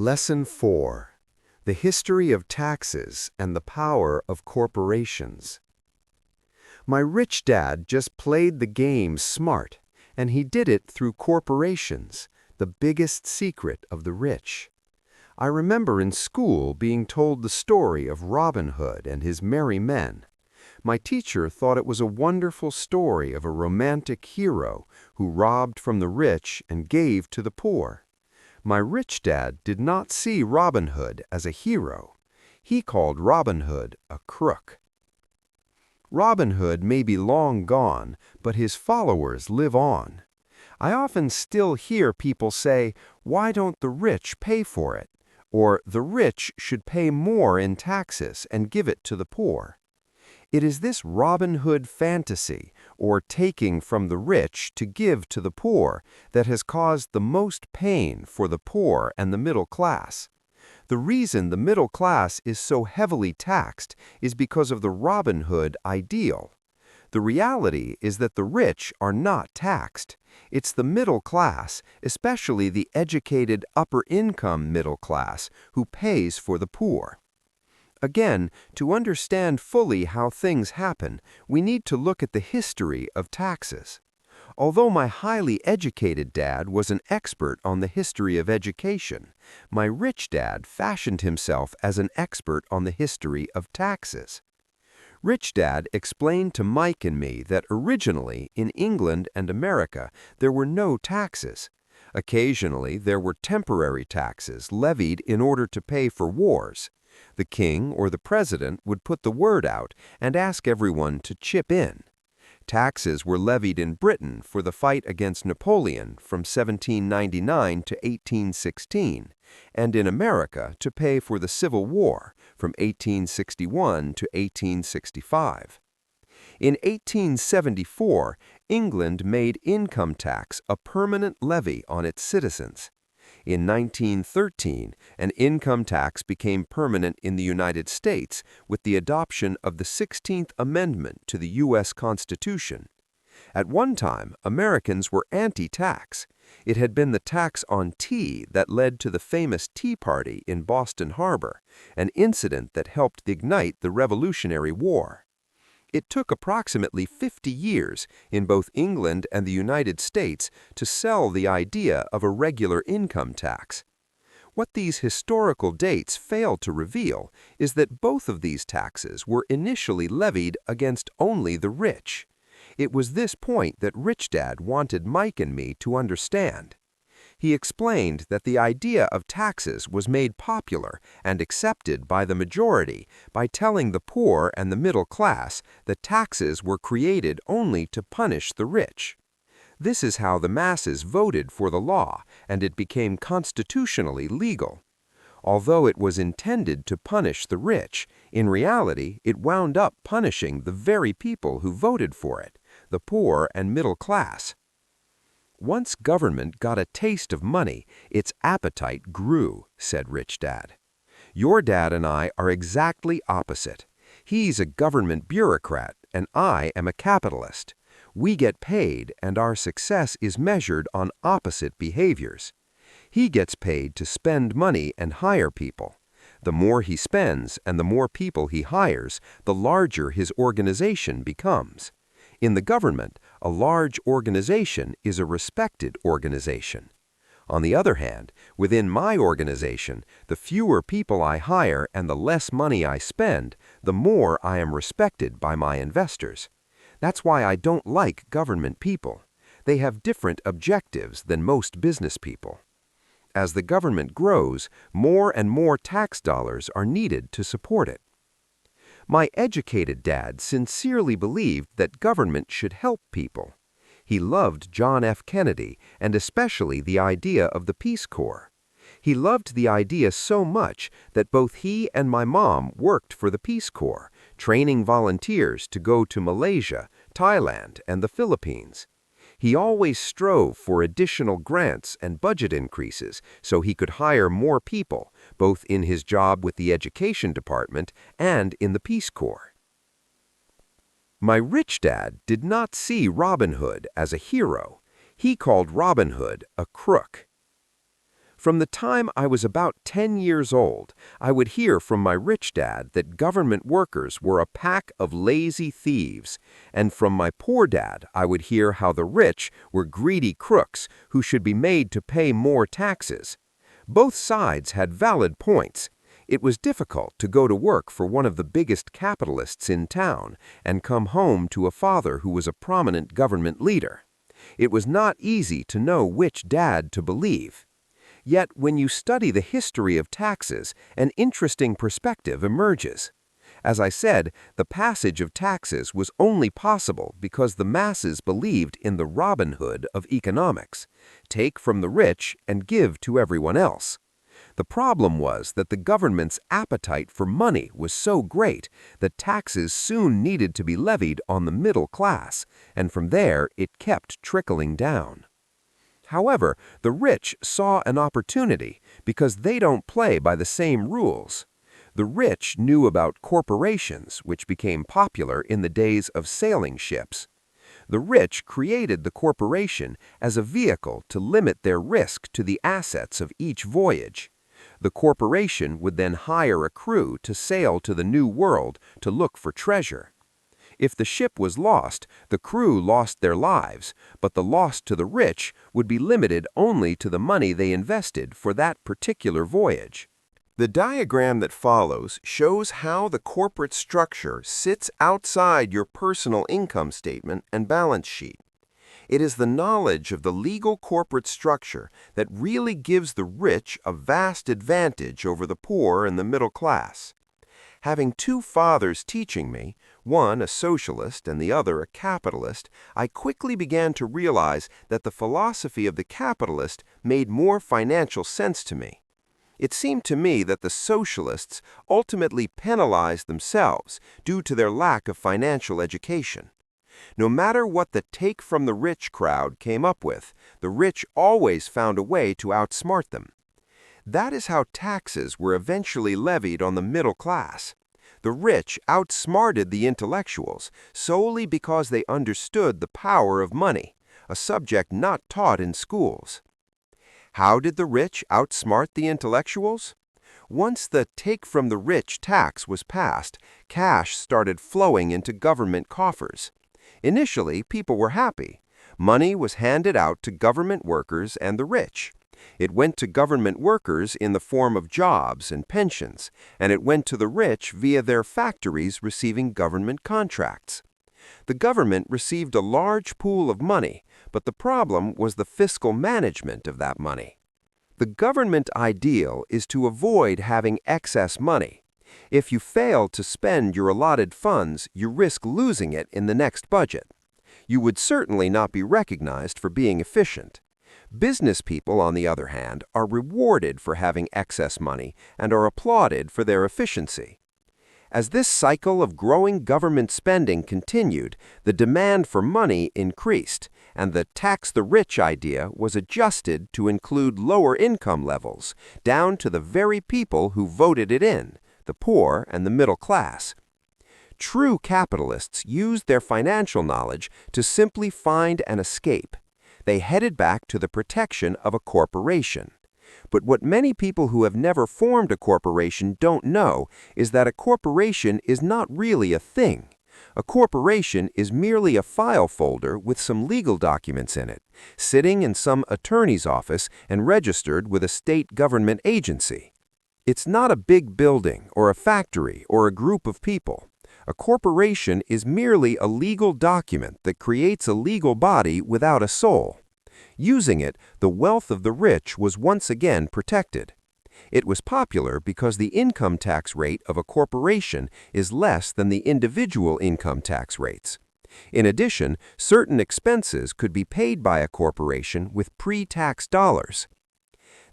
Lesson 4. The History of Taxes and the Power of Corporations. My rich dad just played the game smart, and he did it through corporations, the biggest secret of the rich. I remember in school being told the story of Robin Hood and his merry men. My teacher thought it was a wonderful story of a romantic hero who robbed from the rich and gave to the poor. My rich dad did not see Robin Hood as a hero. He called Robin Hood a crook. Robin Hood may be long gone, but his followers live on. I often still hear people say, "Why don't the rich pay for it?" Or, "The rich should pay more in taxes and give it to the poor." It is this Robin Hood fantasy, or taking from the rich to give to the poor, that has caused the most pain for the poor and the middle class. The reason the middle class is so heavily taxed is because of the Robin Hood ideal. The reality is that the rich are not taxed. It's the middle class, especially the educated upper-income middle class, who pays for the poor. Again, to understand fully how things happen, we need to look at the history of taxes. Although my highly educated dad was an expert on the history of education, my rich dad fashioned himself as an expert on the history of taxes. Rich Dad explained to Mike and me that originally, in England and America, there were no taxes. Occasionally, there were temporary taxes levied in order to pay for wars. The king or the president would put the word out and ask everyone to chip in. Taxes were levied in Britain for the fight against Napoleon from 1799 to 1816, and in America to pay for the Civil War from 1861 to 1865. In 1874, England made income tax a permanent levy on its citizens. In 1913, an income tax became permanent in the United States with the adoption of the 16th Amendment to the U.S. Constitution. At one time, Americans were anti-tax. It had been the tax on tea that led to the famous Tea Party in Boston Harbor, an incident that helped ignite the Revolutionary War. It took approximately 50 years in both England and the United States to sell the idea of a regular income tax. What these historical dates fail to reveal is that both of these taxes were initially levied against only the rich. It was this point that Rich Dad wanted Mike and me to understand. He explained that the idea of taxes was made popular and accepted by the majority by telling the poor and the middle class that taxes were created only to punish the rich. This is how the masses voted for the law, and it became constitutionally legal. Although it was intended to punish the rich, in reality it wound up punishing the very people who voted for it, the poor and middle class. Once government got a taste of money, its appetite grew, said Rich Dad. Your dad and I are exactly opposite. He's a government bureaucrat, and I am a capitalist. We get paid, and our success is measured on opposite behaviors. He gets paid to spend money and hire people. The more he spends and the more people he hires, the larger his organization becomes. In the government, a large organization is a respected organization. On the other hand, within my organization, the fewer people I hire and the less money I spend, the more I am respected by my investors. That's why I don't like government people. They have different objectives than most business people. As the government grows, more and more tax dollars are needed to support it. My educated dad sincerely believed that government should help people. He loved John F. Kennedy and especially the idea of the Peace Corps. He loved the idea so much that both he and my mom worked for the Peace Corps, training volunteers to go to Malaysia, Thailand, and the Philippines. He always strove for additional grants and budget increases so he could hire more people, both in his job with the Education Department and in the Peace Corps. My rich dad did not see Robin Hood as a hero. He called Robin Hood a crook. From the time I was about 10 years old, I would hear from my rich dad that government workers were a pack of lazy thieves, and from my poor dad I would hear how the rich were greedy crooks who should be made to pay more taxes. Both sides had valid points. It was difficult to go to work for one of the biggest capitalists in town and come home to a father who was a prominent government leader. It was not easy to know which dad to believe. Yet, when you study the history of taxes, an interesting perspective emerges. As I said, the passage of taxes was only possible because the masses believed in the Robin Hood of economics: take from the rich and give to everyone else. The problem was that the government's appetite for money was so great that taxes soon needed to be levied on the middle class, and from there it kept trickling down. However, the rich saw an opportunity because they don't play by the same rules. The rich knew about corporations, which became popular in the days of sailing ships. The rich created the corporation as a vehicle to limit their risk to the assets of each voyage. The corporation would then hire a crew to sail to the New World to look for treasure. If the ship was lost, the crew lost their lives, but the loss to the rich would be limited only to the money they invested for that particular voyage. The diagram that follows shows how the corporate structure sits outside your personal income statement and balance sheet. It is the knowledge of the legal corporate structure that really gives the rich a vast advantage over the poor and the middle class. Having two fathers teaching me, one a socialist and the other a capitalist, I quickly began to realize that the philosophy of the capitalist made more financial sense to me. It seemed to me that the socialists ultimately penalized themselves due to their lack of financial education. No matter what the take from the rich crowd came up with, the rich always found a way to outsmart them. That is how taxes were eventually levied on the middle class. The rich outsmarted the intellectuals solely because they understood the power of money, a subject not taught in schools. How did the rich outsmart the intellectuals? Once the take from the rich tax was passed, cash started flowing into government coffers. Initially, people were happy. Money was handed out to government workers and the rich. It went to government workers in the form of jobs and pensions, and it went to the rich via their factories receiving government contracts. The government received a large pool of money, but the problem was the fiscal management of that money. The government ideal is to avoid having excess money. If you fail to spend your allotted funds, you risk losing it in the next budget. You would certainly not be recognized for being efficient. Business people, on the other hand, are rewarded for having excess money and are applauded for their efficiency. As this cycle of growing government spending continued, the demand for money increased, and the tax the rich idea was adjusted to include lower income levels, down to the very people who voted it in, the poor and the middle class. True capitalists used their financial knowledge to simply find an escape. They headed back to the protection of a corporation. But what many people who have never formed a corporation don't know is that a corporation is not really a thing. A corporation is merely a file folder with some legal documents in it, sitting in some attorney's office and registered with a state government agency. It's not a big building or a factory or a group of people. A corporation is merely a legal document that creates a legal body without a soul. Using it, the wealth of the rich was once again protected. It was popular because the income tax rate of a corporation is less than the individual income tax rates. In addition, certain expenses could be paid by a corporation with pre-tax dollars.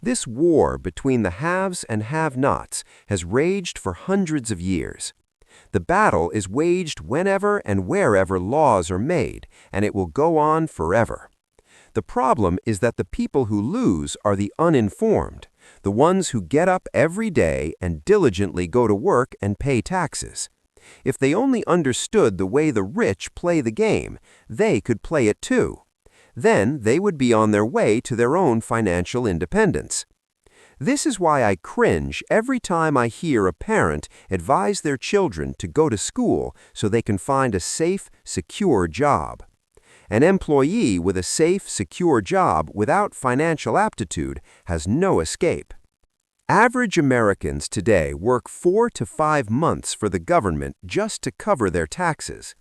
This war between the haves and have-nots has raged for hundreds of years. The battle is waged whenever and wherever laws are made, and it will go on forever. The problem is that the people who lose are the uninformed, the ones who get up every day and diligently go to work and pay taxes. If they only understood the way the rich play the game, they could play it too. Then they would be on their way to their own financial independence. This is why I cringe every time I hear a parent advise their children to go to school so they can find a safe, secure job. An employee with a safe, secure job without financial aptitude has no escape. Average Americans today work 4 to 5 months for the government just to cover their taxes.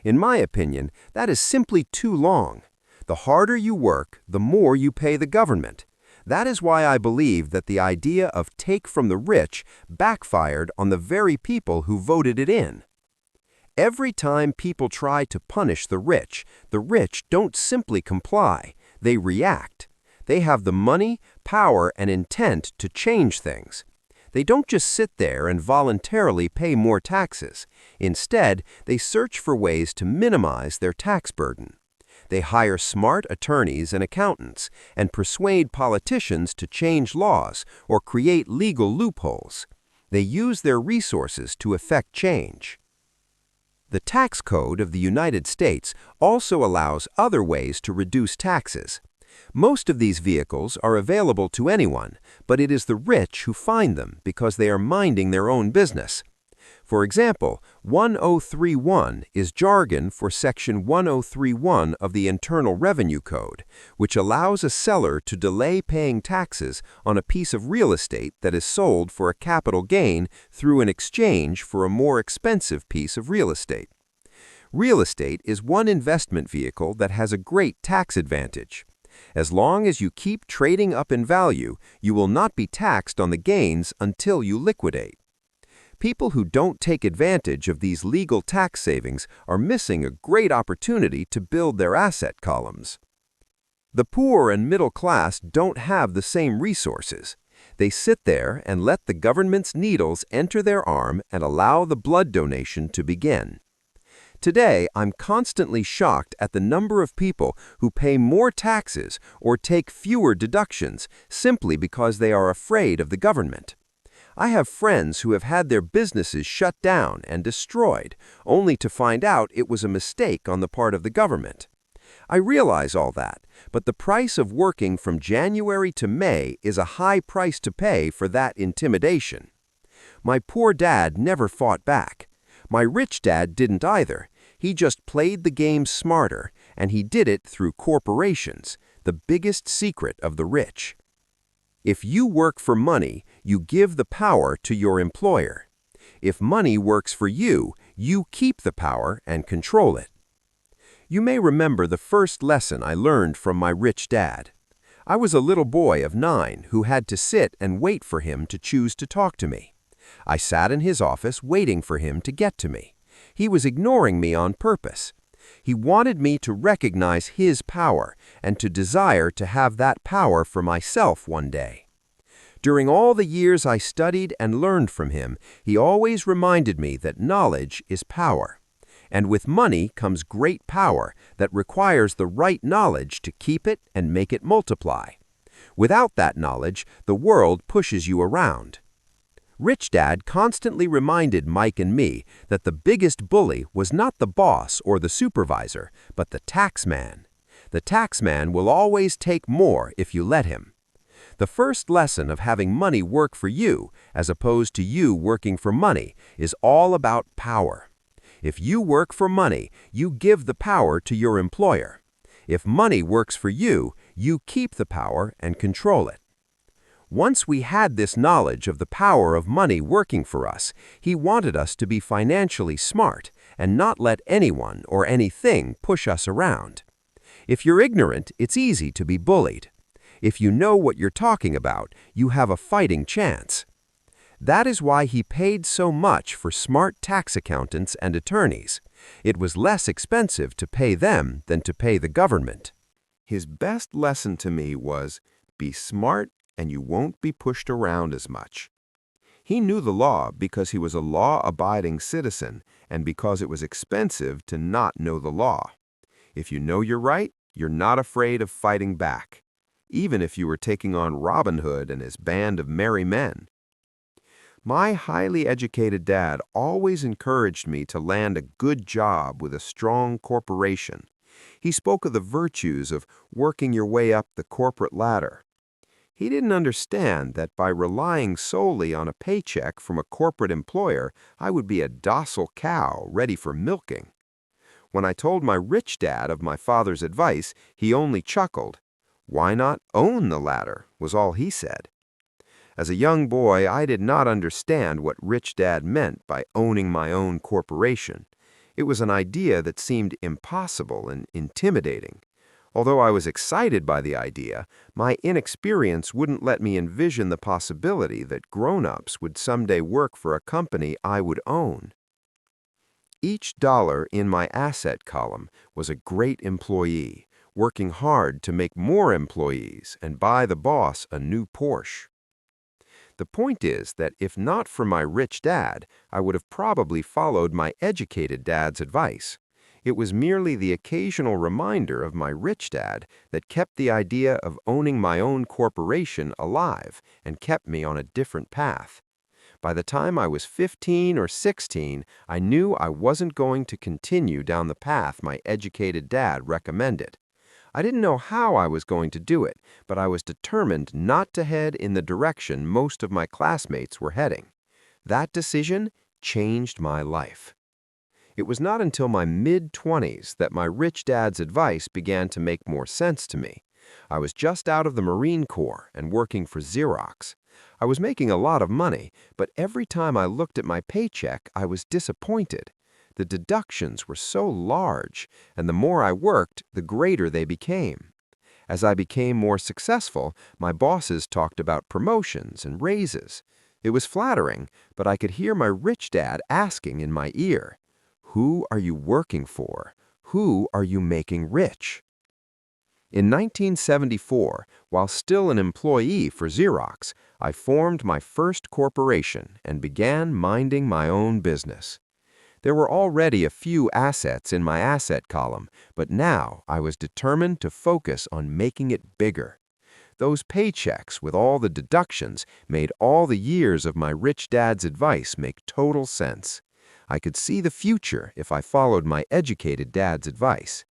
In my opinion, that is simply too long. The harder you work, the more you pay the government. That is why I believe that the idea of take from the rich backfired on the very people who voted it in. Every time people try to punish the rich don't simply comply, they react. They have the money, power, and intent to change things. They don't just sit there and voluntarily pay more taxes. Instead, they search for ways to minimize their tax burden. They hire smart attorneys and accountants and persuade politicians to change laws or create legal loopholes. They use their resources to effect change. The tax code of the United States also allows other ways to reduce taxes. Most of these vehicles are available to anyone, but it is the rich who find them because they are minding their own business. For example, 1031 is jargon for Section 1031 of the Internal Revenue Code, which allows a seller to delay paying taxes on a piece of real estate that is sold for a capital gain through an exchange for a more expensive piece of real estate. Real estate is one investment vehicle that has a great tax advantage. As long as you keep trading up in value, you will not be taxed on the gains until you liquidate. People who don't take advantage of these legal tax savings are missing a great opportunity to build their asset columns. The poor and middle class don't have the same resources. They sit there and let the government's needles enter their arm and allow the blood donation to begin. Today, I'm constantly shocked at the number of people who pay more taxes or take fewer deductions simply because they are afraid of the government. I have friends who have had their businesses shut down and destroyed, only to find out it was a mistake on the part of the government. I realize all that, but the price of working from January to May is a high price to pay for that intimidation. My poor dad never fought back. My rich dad didn't either. He just played the game smarter, and he did it through corporations, the biggest secret of the rich. If you work for money, you give the power to your employer. If money works for you, you keep the power and control it. You may remember the first lesson I learned from my rich dad. I was a little boy of 9 who had to sit and wait for him to choose to talk to me. I sat in his office waiting for him to get to me. He was ignoring me on purpose. He wanted me to recognize his power and to desire to have that power for myself one day. During all the years I studied and learned from him, he always reminded me that knowledge is power. And with money comes great power that requires the right knowledge to keep it and make it multiply. Without that knowledge, the world pushes you around. Rich Dad constantly reminded Mike and me that the biggest bully was not the boss or the supervisor, but the taxman. The taxman will always take more if you let him. The first lesson of having money work for you, as opposed to you working for money, is all about power. If you work for money, you give the power to your employer. If money works for you, you keep the power and control it. Once we had this knowledge of the power of money working for us, he wanted us to be financially smart and not let anyone or anything push us around. If you're ignorant, it's easy to be bullied. If you know what you're talking about, you have a fighting chance. That is why he paid so much for smart tax accountants and attorneys. It was less expensive to pay them than to pay the government. His best lesson to me was, be smart and you won't be pushed around as much. He knew the law because he was a law-abiding citizen and because it was expensive to not know the law. If you know you're right, you're not afraid of fighting back, even if you were taking on Robin Hood and his band of merry men. My highly educated dad always encouraged me to land a good job with a strong corporation. He spoke of the virtues of working your way up the corporate ladder. He didn't understand that by relying solely on a paycheck from a corporate employer, I would be a docile cow ready for milking. When I told my rich dad of my father's advice, he only chuckled. "Why not own the latter?" was all he said. As a young boy, I did not understand what Rich Dad meant by owning my own corporation. It was an idea that seemed impossible and intimidating. Although I was excited by the idea, my inexperience wouldn't let me envision the possibility that grown-ups would someday work for a company I would own. Each dollar in my asset column was a great employee, working hard to make more employees and buy the boss a new Porsche. The point is that if not for my rich dad, I would have probably followed my educated dad's advice. It was merely the occasional reminder of my rich dad that kept the idea of owning my own corporation alive and kept me on a different path. By the time I was 15 or 16, I knew I wasn't going to continue down the path my educated dad recommended. I didn't know how I was going to do it, but I was determined not to head in the direction most of my classmates were heading. That decision changed my life. It was not until my mid-20s that my rich dad's advice began to make more sense to me. I was just out of the Marine Corps and working for Xerox. I was making a lot of money, but every time I looked at my paycheck, I was disappointed. The deductions were so large, and the more I worked, the greater they became. As I became more successful, my bosses talked about promotions and raises. It was flattering, but I could hear my rich dad asking in my ear, "Who are you working for? Who are you making rich?" In 1974, while still an employee for Xerox, I formed my first corporation and began minding my own business. There were already a few assets in my asset column, but now I was determined to focus on making it bigger. Those paychecks with all the deductions made all the years of my rich dad's advice make total sense. I could see the future if I followed my educated dad's advice.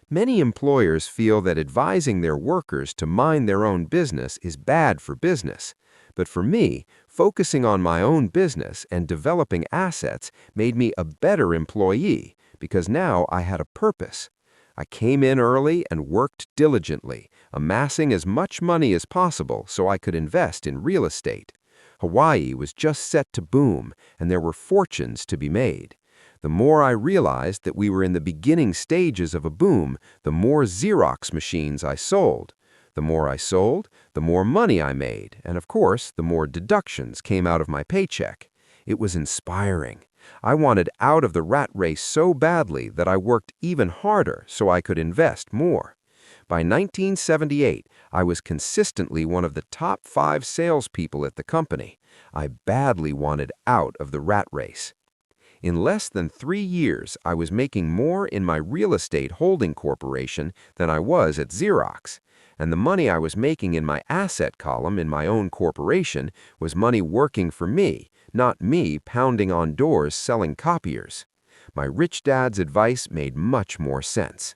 Many employers feel that advising their workers to mind their own business is bad for business. But for me, focusing on my own business and developing assets made me a better employee because now I had a purpose. I came in early and worked diligently, amassing as much money as possible so I could invest in real estate. Hawaii was just set to boom, and there were fortunes to be made. The more I realized that we were in the beginning stages of a boom, the more Xerox machines I sold. The more I sold, the more money I made, and of course, the more deductions came out of my paycheck. It was inspiring. I wanted out of the rat race so badly that I worked even harder so I could invest more. By 1978, I was consistently one of the top 5 salespeople at the company. I badly wanted out of the rat race. In less than 3 years, I was making more in my real estate holding corporation than I was at Xerox. And the money I was making in my asset column in my own corporation was money working for me, not me pounding on doors selling copiers. My rich dad's advice made much more sense.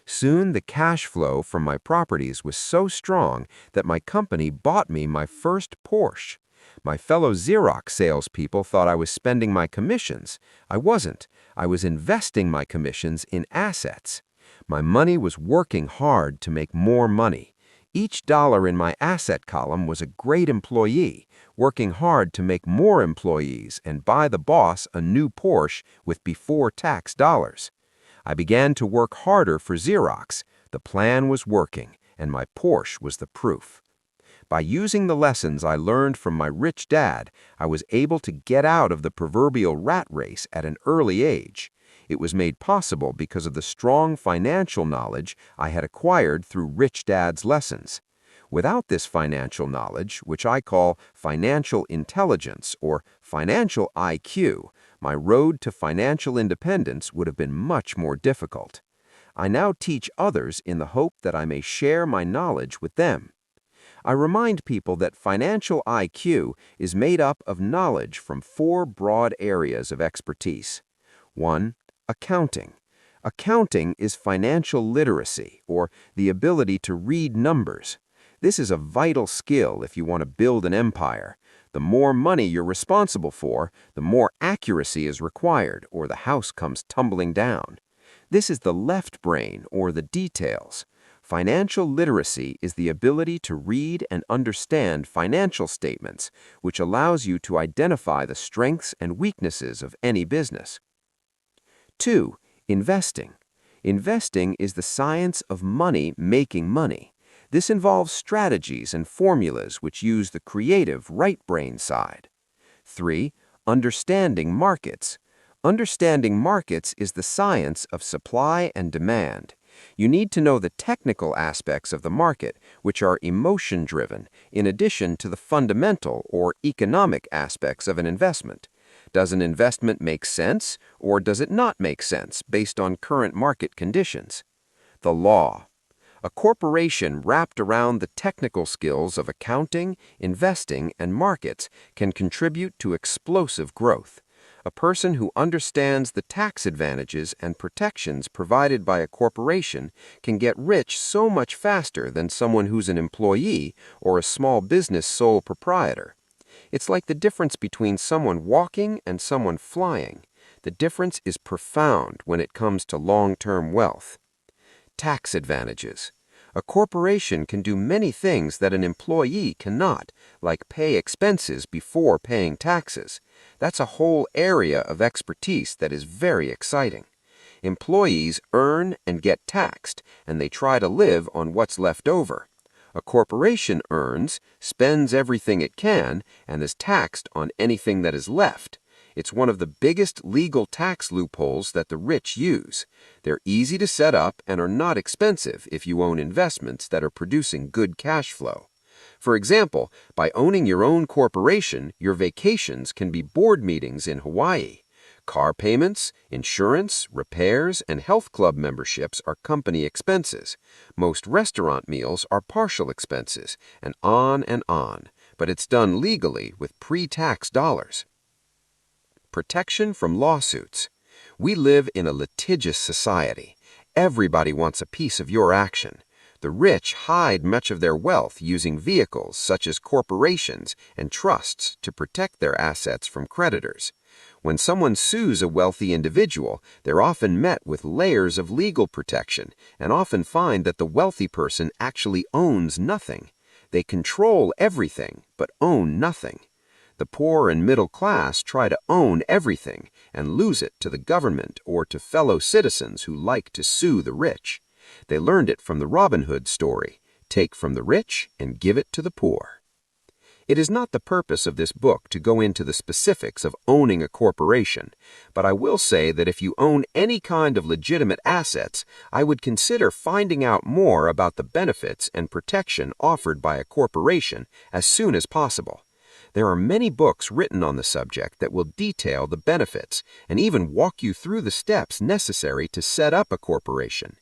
Soon the cash flow from my properties was so strong that my company bought me my first Porsche. My fellow Xerox salespeople thought I was spending my commissions. I wasn't. I was investing my commissions in assets. My money was working hard to make more money. Each dollar in my asset column was a great employee, working hard to make more employees and buy the boss a new Porsche with before-tax dollars. I began to work harder for Xerox. The plan was working, and my Porsche was the proof. By using the lessons I learned from my rich dad, I was able to get out of the proverbial rat race at an early age. It was made possible because of the strong financial knowledge I had acquired through Rich Dad's lessons. Without this financial knowledge, which I call financial intelligence or financial IQ, my road to financial independence would have been much more difficult. I now teach others in the hope that I may share my knowledge with them. I remind people that financial IQ is made up of knowledge from 4 broad areas of expertise. 1. Accounting. Accounting is financial literacy, or the ability to read numbers. This is a vital skill if you want to build an empire. The more money you're responsible for, the more accuracy is required, or the house comes tumbling down. This is the left brain, or the details. Financial literacy is the ability to read and understand financial statements, which allows you to identify the strengths and weaknesses of any business. 2. Investing. Investing is the science of money making money. This involves strategies and formulas which use the creative right brain side. 3. Understanding markets. Understanding markets is the science of supply and demand. You need to know the technical aspects of the market, which are emotion-driven, in addition to the fundamental or economic aspects of an investment. Does an investment make sense, or does it not make sense based on current market conditions? The law. A corporation wrapped around the technical skills of accounting, investing, and markets can contribute to explosive growth. A person who understands the tax advantages and protections provided by a corporation can get rich so much faster than someone who's an employee or a small business sole proprietor. It's like the difference between someone walking and someone flying. The difference is profound when it comes to long-term wealth. Tax advantages. A corporation can do many things that an employee cannot, like pay expenses before paying taxes. That's a whole area of expertise that is very exciting. Employees earn and get taxed, and they try to live on what's left over. A corporation earns, spends everything it can, and is taxed on anything that is left. It's one of the biggest legal tax loopholes that the rich use. They're easy to set up and are not expensive if you own investments that are producing good cash flow. For example, by owning your own corporation, your vacations can be board meetings in Hawaii. Car payments, insurance, repairs, and health club memberships are company expenses. Most restaurant meals are partial expenses, and on, but it's done legally with pre-tax dollars. Protection from lawsuits. We live in a litigious society. Everybody wants a piece of your action. The rich hide much of their wealth using vehicles such as corporations and trusts to protect their assets from creditors. When someone sues a wealthy individual, they're often met with layers of legal protection and often find that the wealthy person actually owns nothing. They control everything but own nothing. The poor and middle class try to own everything and lose it to the government or to fellow citizens who like to sue the rich. They learned it from the Robin Hood story, take from the rich and give it to the poor. It is not the purpose of this book to go into the specifics of owning a corporation, but I will say that if you own any kind of legitimate assets, I would consider finding out more about the benefits and protection offered by a corporation as soon as possible. There are many books written on the subject that will detail the benefits and even walk you through the steps necessary to set up a corporation.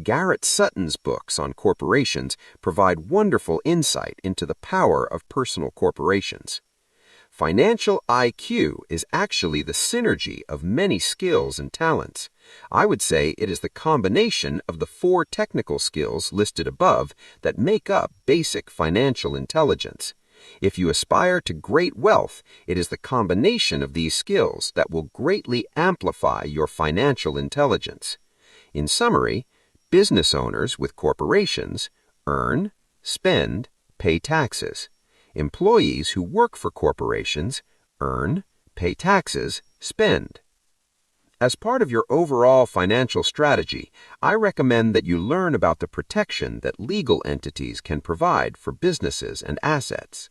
Garrett Sutton's books on corporations provide wonderful insight into the power of personal corporations. Financial IQ is actually the synergy of many skills and talents. I would say it is the combination of the 4 technical skills listed above that make up basic financial intelligence. If you aspire to great wealth, it is the combination of these skills that will greatly amplify your financial intelligence. In summary, business owners with corporations earn, spend, pay taxes. Employees who work for corporations earn, pay taxes, spend. As part of your overall financial strategy, I recommend that you learn about the protection that legal entities can provide for businesses and assets.